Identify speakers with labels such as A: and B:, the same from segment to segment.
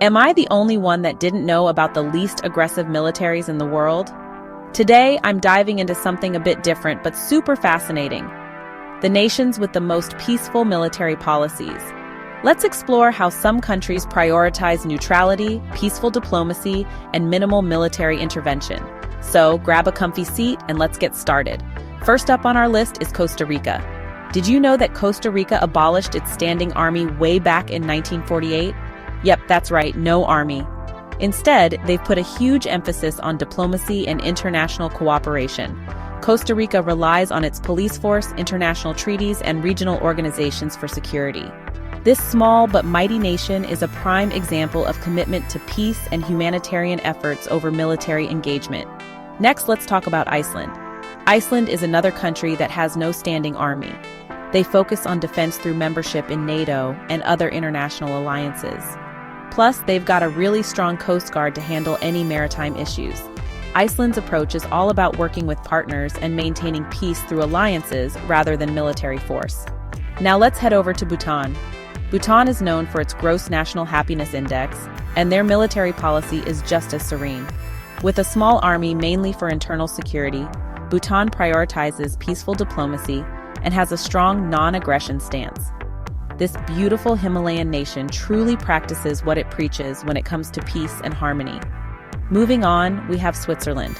A: Am I the only one that didn't know about the least aggressive militaries in the world? Today, I'm diving into something a bit different but super fascinating. The nations with the most peaceful military policies. Let's explore how some countries prioritize neutrality, peaceful diplomacy, and minimal military intervention. So, grab a comfy seat and let's get started. First up on our list is Costa Rica. Did you know that Costa Rica abolished its standing army way back in 1948? Yep, that's right, no army. Instead, they've put a huge emphasis on diplomacy and international cooperation. Costa Rica relies on its police force, international treaties, and regional organizations for security. This small but mighty nation is a prime example of commitment to peace and humanitarian efforts over military engagement. Next, let's talk about Iceland. Iceland is another country that has no standing army. They focus on defense through membership in NATO and other international alliances. Plus, they've got a really strong coast guard to handle any maritime issues. Iceland's approach is all about working with partners and maintaining peace through alliances rather than military force. Now let's head over to Bhutan. Bhutan is known for its gross national happiness index, and their military policy is just as serene. With a small army mainly for internal security, Bhutan prioritizes peaceful diplomacy and has a strong non-aggression stance. This beautiful Himalayan nation truly practices what it preaches when it comes to peace and harmony. Moving on, we have Switzerland.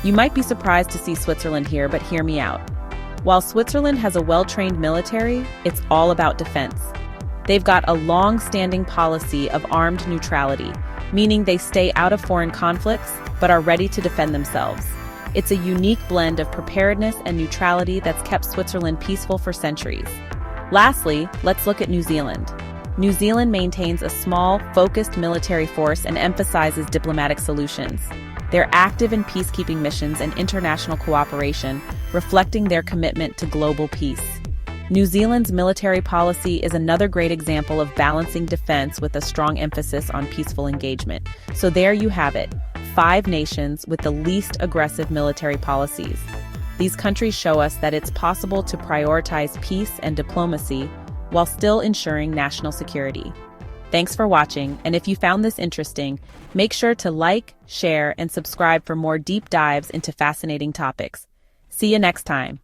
A: You might be surprised to see Switzerland here, but hear me out. While Switzerland has a well-trained military, it's all about defense. They've got a long-standing policy of armed neutrality, meaning they stay out of foreign conflicts, but are ready to defend themselves. It's a unique blend of preparedness and neutrality that's kept Switzerland peaceful for centuries. Lastly, let's look at New Zealand. New Zealand maintains a small, focused military force and emphasizes diplomatic solutions. They're active in peacekeeping missions and international cooperation, reflecting their commitment to global peace. New Zealand's military policy is another great example of balancing defense with a strong emphasis on peaceful engagement. So there you have it, 5 nations with the least aggressive military policies. These countries show us that it's possible to prioritize peace and diplomacy while still ensuring national security. Thanks for watching, and if you found this interesting, make sure to like, share, and subscribe for more deep dives into fascinating topics. See you next time.